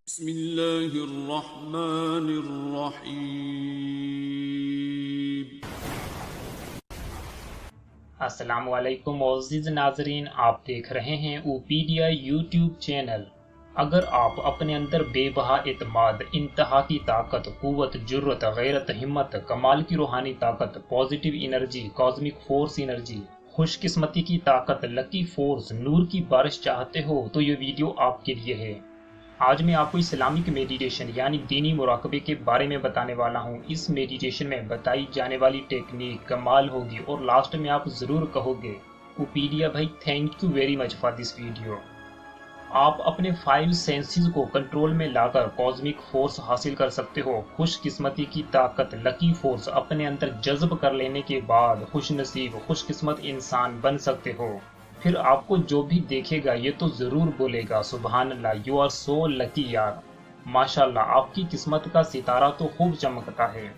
بسم اللہ الرحمن الرحیم۔ السلام علیکم معزز ناظرین، آپ دیکھ رہے ہیں اوپیڈیا یوٹیوب چینل۔ اگر آپ اپنے اندر بے بہا اعتماد، انتہا کی طاقت، قوت، جرت، غیرت، ہمت، کمال کی روحانی طاقت، positive energy, cosmic force energy, خوش قسمتی کی طاقت، لکی فورس، نور کی بارش چاہتے ہو تو یہ ویڈیو آپ کے لیے ہے۔ آج میں آپ کو اسلامک میڈیٹیشن یعنی دینی مراقبے کے بارے میں بتانے والا ہوں۔ اس میڈیٹیشن میں بتائی جانے والی ٹیکنیک کمال ہوگی اور لاسٹ میں آپ ضرور کہو گے اوپیڈیا بھائی thank you very much for this video. آپ اپنے 5 سینسز کو کنٹرول میں لا کر کازمک فورس حاصل کر سکتے ہو۔ خوش قسمتی کی طاقت، لکی فورس اپنے اندر جذب کر لینے کے بعد خوش نصیب، خوش قسمت انسان بن سکتے ہو۔ پھر آپ کو جو بھی دیکھے گا یہ تو ضرور بولے گا سبحان اللہ، یو آر سو لکی یار، ماشاءاللہ آپ کی قسمت کا ستارہ تو خوب چمکتا ہے۔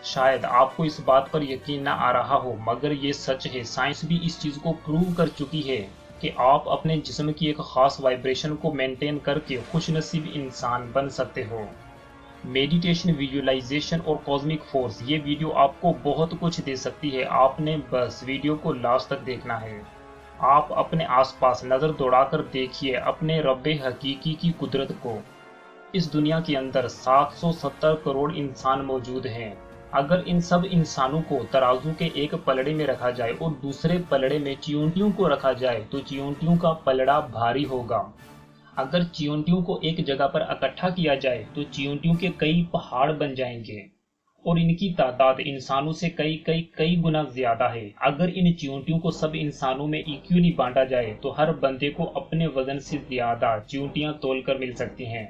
شاید آپ کو اس بات پر یقین نہ آ رہا ہو مگر یہ سچ ہے، سائنس بھی اس چیز کو پروو کر چکی ہے کہ آپ اپنے جسم کی ایک خاص وائبریشن کو مینٹین کر کے خوش نصیب انسان بن سکتے ہو۔ میڈیٹیشن، ویژولائزیشن اور کازمک فورس، یہ ویڈیو آپ کو بہت کچھ دے سکتی ہے، آپ نے بس ویڈیو کو لاسٹ تک دیکھنا ہے۔ آپ اپنے آس پاس نظر دوڑا کر دیکھیے اپنے رب حقیقی کی قدرت کو۔ اس دنیا کے اندر 770 کروڑ انسان موجود ہیں۔ اگر ان سب انسانوں کو ترازو کے ایک پلڑے میں رکھا جائے اور دوسرے پلڑے میں چیونٹیوں کو رکھا جائے تو چیونٹیوں کا پلڑا بھاری ہوگا۔ اگر چیونٹیوں کو ایک جگہ پر اکٹھا کیا جائے تو چیونٹیوں کے کئی پہاڑ بن جائیں گے اور ان کی تعداد انسانوں سے کئی گنا زیادہ ہے۔ اگر ان چیونٹیوں کو سب انسانوں میں ایکولی بانٹا جائے تو ہر بندے کو اپنے وزن سے زیادہ چیونٹیاں تول کر مل سکتی ہیں۔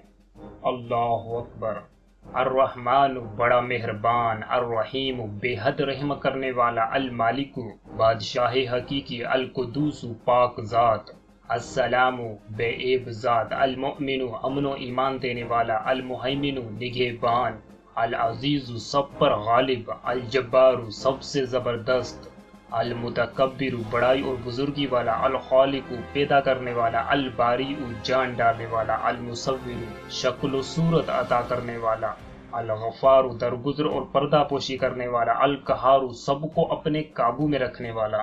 اللہ اکبر۔ الرحمن بڑا مہربان، الرحیم بے حد رحم کرنے والا، المالک بادشاہ حقیقی، القدوس پاک ذات، السلام بے عیب ذات، المؤمن امن و ایمان دینے والا، المہیمن نگہبان، العزیز سب پر غالب، الجبار سب سے زبردست، المتکبر بڑائی اور بزرگی والا، الخالق پیدا کرنے والا، الباری جان ڈالنے والا، المصور شکل و صورت عطا کرنے والا، الغفار درگزر اور پردہ پوشی کرنے والا، القہار سب کو اپنے قابو میں رکھنے والا،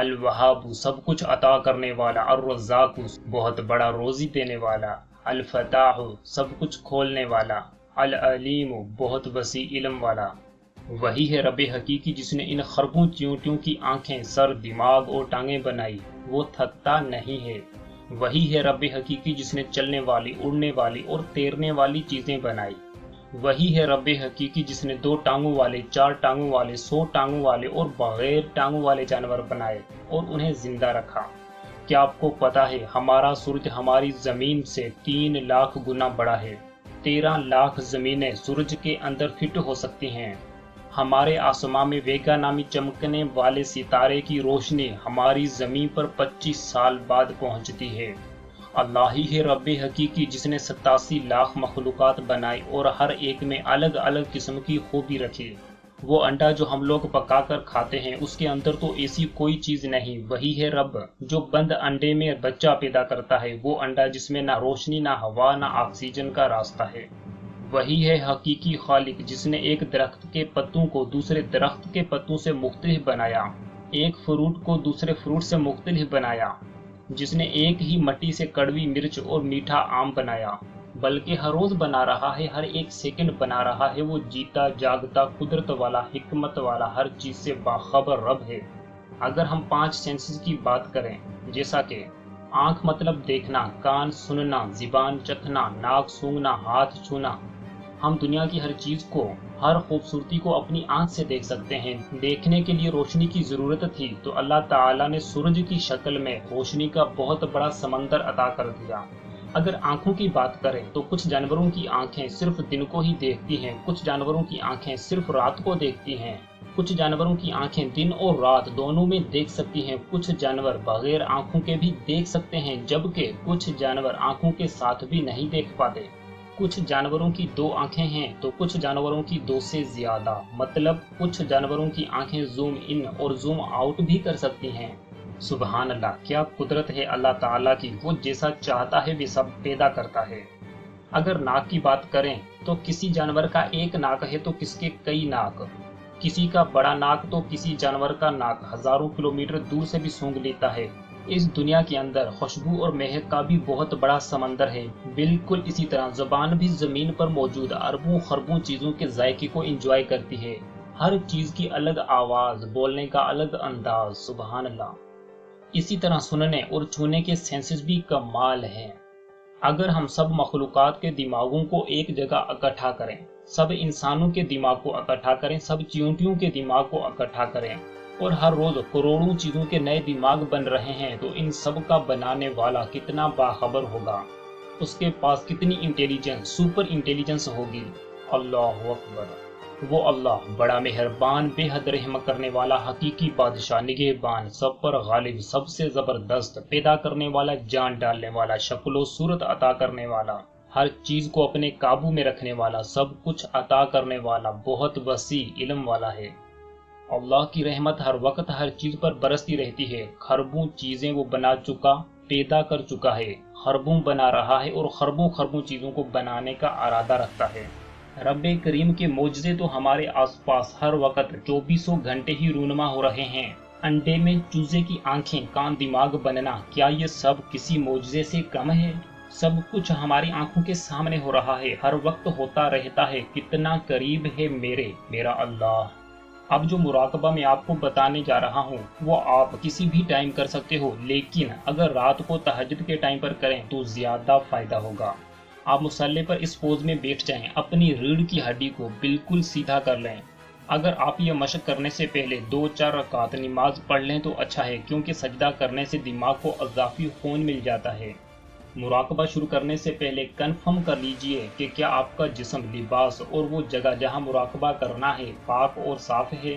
الوہاب سب کچھ عطا کرنے والا، الرزاق بہت بڑا روزی دینے والا، الفتاح سب کچھ کھولنے والا، العلیم بہت وسیع علم والا۔ وہی ہے رب حقیقی جس نے ان خربوں چیونٹیوں کی آنکھیں، سر، دماغ اور ٹانگیں بنائی، وہ تھکتا نہیں ہے۔ وہی ہے رب حقیقی جس نے چلنے والی، اڑنے والی اور تیرنے والی چیزیں بنائی۔ وہی ہے رب حقیقی جس نے 2 ٹانگوں والے، 4 ٹانگوں والے، 100 ٹانگوں والے اور بغیر ٹانگوں والے جانور بنائے اور انہیں زندہ رکھا۔ کیا آپ کو پتا ہے ہمارا سورج ہماری زمین سے 3 لاکھ گنا بڑا ہے۔ 13 لاکھ زمینیں سورج کے اندر فٹ ہو سکتی ہیں۔ ہمارے آسمان میں ویگا نامی چمکنے والے ستارے کی روشنی ہماری زمین پر 25 سال بعد پہنچتی ہے۔ اللہ ہی ہے رب حقیقی جس نے 87 لاکھ مخلوقات بنائی اور ہر ایک میں الگ الگ قسم کی خوبی رکھی۔ وہ انڈا جو ہم لوگ پکا کر کھاتے ہیں اس کے اندر تو ایسی کوئی چیز نہیں۔ وہی ہے رب جو بند انڈے میں بچہ پیدا کرتا ہے، وہ انڈا جس میں نہ روشنی، نہ ہوا، نہ آکسیجن کا راستہ ہے۔ وہی ہے حقیقی خالق جس نے ایک درخت کے پتوں کو دوسرے درخت کے پتوں سے مختلف بنایا، ایک فروٹ کو دوسرے فروٹ سے مختلف بنایا، جس نے ایک ہی مٹی سے کڑوی مرچ اور میٹھا آم بنایا، بلکہ ہر روز بنا رہا ہے، ہر ایک سیکنڈ بنا رہا ہے۔ وہ جیتا جاگتا، قدرت والا، حکمت والا، ہر چیز سے باخبر رب ہے۔ اگر ہم 5 سینسز کی بات کریں، جیسا کہ آنکھ مطلب دیکھنا، کان سننا، زبان چکھنا، ناک سونگھنا، ہاتھ چھونا، ہم دنیا کی ہر چیز کو، ہر خوبصورتی کو اپنی آنکھ سے دیکھ سکتے ہیں۔ دیکھنے کے لیے روشنی کی ضرورت تھی تو اللہ تعالیٰ نے سورج کی شکل میں روشنی کا بہت بڑا سمندر عطا کر دیا۔ اگر آنکھوں کی بات کریں تو کچھ جانوروں کی آنکھیں صرف دن کو ہی دیکھتی ہیں، کچھ جانوروں کی آنکھیں صرف رات کو دیکھتی ہیں، کچھ جانوروں کی آنکھیں دن اور رات دونوں میں دیکھ سکتی ہیں، کچھ جانور بغیر آنکھوں کے بھی دیکھ سکتے ہیں، جبکہ کچھ جانور آنکھوں کے ساتھ بھی نہیں دیکھ پاتے۔ کچھ جانوروں کی 2 آنکھیں ہیں تو کچھ جانوروں کی 2 سے زیادہ، مطلب کچھ جانوروں کی آنکھیں زوم ان اور زوم آؤٹ بھی کر سکتی ہیں۔ سبحان اللہ، کیا قدرت ہے اللہ تعالیٰ کی، وہ جیسا چاہتا ہے ویسا پیدا کرتا ہے۔ اگر ناک کی بات کریں تو کسی جانور کا ایک ناک ہے تو کس کے کئی ناک، کسی کا بڑا ناک تو کسی جانور کا ناک ہزاروں کلومیٹر دور سے بھی سونگھ لیتا ہے۔ اس دنیا کے اندر خوشبو اور مہک کا بھی بہت بڑا سمندر ہے۔ بالکل اسی طرح زبان بھی زمین پر موجود اربوں خربوں چیزوں کے ذائقے کو انجوائے کرتی ہے۔ ہر چیز کی الگ آواز، بولنے کا الگ انداز، سبحان اللہ۔ اسی طرح سننے اور چھونے کے سینسز بھی کمال ہیں۔ اگر ہم سب مخلوقات کے دماغوں کو ایک جگہ اکٹھا کریں، سب انسانوں کے دماغ کو اکٹھا کریں، سب چیونٹیوں کے دماغ کو اکٹھا کریں، اور ہر روز کروڑوں چیزوں کے نئے دماغ بن رہے ہیں، تو ان سب کا بنانے والا کتنا باخبر ہوگا، اس کے پاس کتنی انٹیلیجنس، سپر انٹیلیجنس ہوگی۔ اللہ اکبر۔ وہ اللہ بڑا مہربان، بے حد رحم کرنے والا، حقیقی بادشاہ، نگہبان، سب پر غالب، سب سے زبردست، پیدا کرنے والا، جان ڈالنے والا، شکل و صورت عطا کرنے والا، ہر چیز کو اپنے قابو میں رکھنے والا، سب کچھ عطا کرنے والا، بہت وسیع علم والا ہے۔ اللہ کی رحمت ہر وقت ہر چیز پر برستی رہتی ہے۔ خربوں چیزیں وہ بنا چکا، پیدا کر چکا ہے، خربوں بنا رہا ہے، اور خربوں خربوں چیزوں کو بنانے کا ارادہ رکھتا ہے۔ رب کریم کے معجزے تو ہمارے آس پاس ہر وقت 24 گھنٹے ہی رونما ہو رہے ہیں۔ انڈے میں چوزے کی آنکھیں، کان، دماغ بننا، کیا یہ سب کسی معجزے سے کم ہے؟ سب کچھ ہماری آنکھوں کے سامنے ہو رہا ہے، ہر وقت ہوتا رہتا ہے۔ کتنا قریب ہے میرا اللہ۔ اب جو مراقبہ میں آپ کو بتانے جا رہا ہوں وہ آپ کسی بھی ٹائم کر سکتے ہو، لیکن اگر رات کو تہجد کے ٹائم پر کریں تو زیادہ فائدہ ہوگا۔ آپ مصلی پر اس پوز میں بیٹھ جائیں، اپنی ریڑھ کی ہڈی کو بالکل سیدھا کر لیں۔ اگر آپ یہ مشق کرنے سے پہلے 2-4 رکعت نماز پڑھ لیں تو اچھا ہے، کیونکہ سجدہ کرنے سے دماغ کو اضافی خون مل جاتا ہے۔ مراقبہ شروع کرنے سے پہلے کنفرم کر لیجئے کہ کیا آپ کا جسم، لباس اور وہ جگہ جہاں مراقبہ کرنا ہے پاک اور صاف ہے۔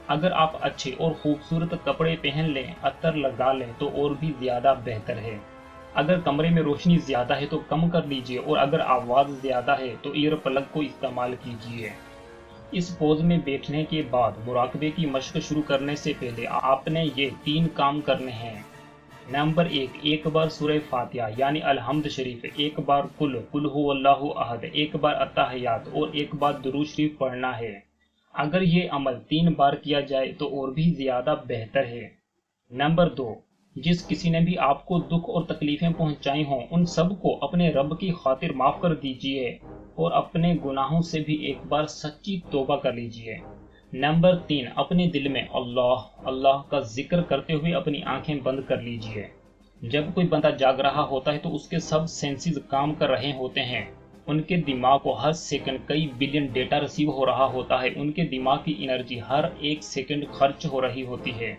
اگر آپ اچھے اور خوبصورت کپڑے پہن لیں، عطر لگا لیں تو اور بھی زیادہ بہتر ہے۔ اگر کمرے میں روشنی زیادہ ہے تو کم کر لیجئے، اور اگر آواز زیادہ ہے تو ایئر پلگ کو استعمال کیجئے۔ اس پوز میں بیٹھنے کے بعد مراقبے کی مشق شروع کرنے سے پہلے آپ نے یہ 3 کام کرنے ہیں۔ نمبر 1، ایک بار سورہ فاتحہ یعنی الحمد شریف، ایک بار قل هو اللہ احد، ایک بار التحیات اور ایک بار درود شریف پڑھنا ہے۔ اگر یہ عمل 3 بار کیا جائے تو اور بھی زیادہ بہتر ہے۔ نمبر 2، جس کسی نے بھی آپ کو دکھ اور تکلیفیں پہنچائی ہوں ان سب کو اپنے رب کی خاطر معاف کر دیجئے، اور اپنے گناہوں سے بھی ایک بار سچی توبہ کر لیجئے۔ نمبر 3، اپنے دل میں اللہ اللہ کا ذکر کرتے ہوئے اپنی آنکھیں بند کر لیجئے۔ جب کوئی بندہ جاگ رہا ہوتا ہے تو اس کے سب سینسز کام کر رہے ہوتے ہیں، ان کے دماغ کو ہر سیکنڈ کئی بلین ڈیٹا ریسیو ہو رہا ہوتا ہے، ان کے دماغ کی انرجی ہر ایک سیکنڈ خرچ ہو رہی ہوتی ہے۔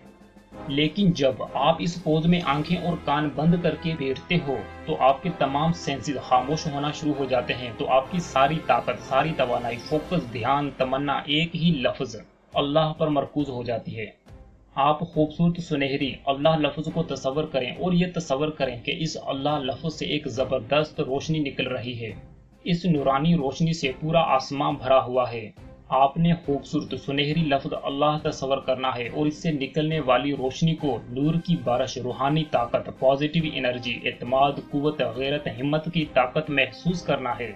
لیکن جب آپ اس پوز میں آنکھیں اور کان بند کر کے بیٹھتے ہو تو آپ کے تمام سینسز خاموش ہونا شروع ہو جاتے ہیں، تو آپ کی ساری طاقت، ساری توانائی، فوکس، دھیان، تمنا ایک ہی لفظ اللہ پر مرکوز ہو جاتی ہے۔ آپ خوبصورت سنہری اللہ لفظ کو تصور کریں، اور یہ تصور کریں کہ اس اللہ لفظ سے ایک زبردست روشنی نکل رہی ہے۔ اس نورانی روشنی سے پورا آسمان بھرا ہوا ہے۔ آپ نے خوبصورت سنہری لفظ اللہ تصور کرنا ہے، اور اس سے نکلنے والی روشنی کو نور کی بارش، روحانی طاقت، پازیٹیو انرجی، اعتماد، قوت، غیرت، ہمت کی طاقت محسوس کرنا ہے۔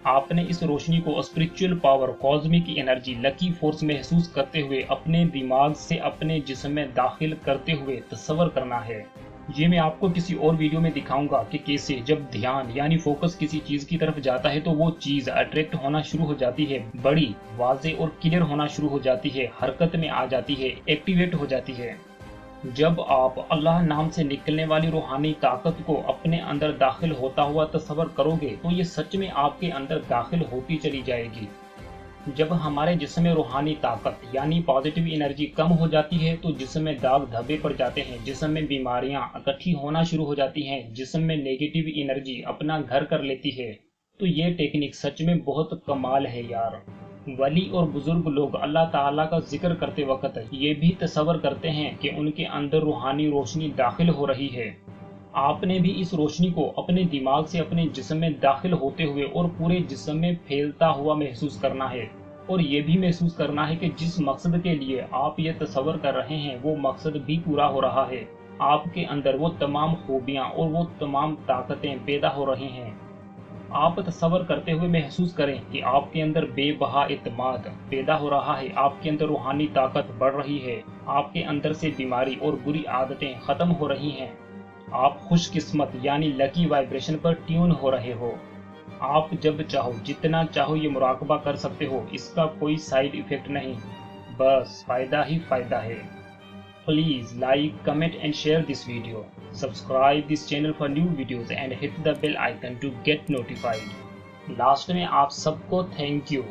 آپ نے اس روشنی کو اسپرچل پاور، کازمک انرجی، لکی فورس محسوس کرتے ہوئے اپنے دماغ سے اپنے جسم میں داخل کرتے ہوئے تصور کرنا ہے۔ یہ میں آپ کو کسی اور ویڈیو میں دکھاؤں گا کہ کیسے جب دھیان یعنی فوکس کسی چیز کی طرف جاتا ہے تو وہ چیز اٹریکٹ ہونا شروع ہو جاتی ہے، بڑی واضح اور کلیئر ہونا شروع ہو جاتی ہے، حرکت میں آ جاتی ہے، ایکٹیویٹ ہو جاتی ہے۔ جب آپ اللہ نام سے نکلنے والی روحانی طاقت کو اپنے اندر داخل ہوتا ہوا تصور کرو گے تو یہ سچ میں آپ کے اندر داخل ہوتی چلی جائے گی۔ جب ہمارے جسم میں روحانی طاقت یعنی پازیٹیو انرجی کم ہو جاتی ہے تو جسم میں داغ دھبے پڑ جاتے ہیں، جسم میں بیماریاں اکٹھی ہونا شروع ہو جاتی ہیں، جسم میں نیگیٹیو انرجی اپنا گھر کر لیتی ہے۔ تو یہ ٹیکنیک سچ میں بہت کمال ہے یار۔ ولی اور بزرگ لوگ اللہ تعالیٰ کا ذکر کرتے وقت یہ بھی تصور کرتے ہیں کہ ان کے اندر روحانی روشنی داخل ہو رہی ہے۔ آپ نے بھی اس روشنی کو اپنے دماغ سے اپنے جسم میں داخل ہوتے ہوئے اور پورے جسم میں پھیلتا ہوا محسوس کرنا ہے، اور یہ بھی محسوس کرنا ہے کہ جس مقصد کے لیے آپ یہ تصور کر رہے ہیں وہ مقصد بھی پورا ہو رہا ہے۔ آپ کے اندر وہ تمام خوبیاں اور وہ تمام طاقتیں پیدا ہو رہی ہیں۔ آپ تصور کرتے ہوئے محسوس کریں کہ آپ کے اندر بے بہا اعتماد پیدا ہو رہا ہے، آپ کے اندر روحانی طاقت بڑھ رہی ہے، آپ کے اندر سے بیماری اور بری عادتیں ختم ہو رہی ہیں، آپ خوش قسمت یعنی لکی وائبریشن پر ٹیون ہو رہے ہو۔ آپ جب چاہو جتنا چاہو یہ مراقبہ کر سکتے ہو، اس کا کوئی سائیڈ ایفیکٹ نہیں، بس فائدہ ہی فائدہ ہے۔ Please like, comment and share this video. Subscribe this channel for new videos and hit the bell icon to get notified. Last میں آپ سب کو تھینک یو۔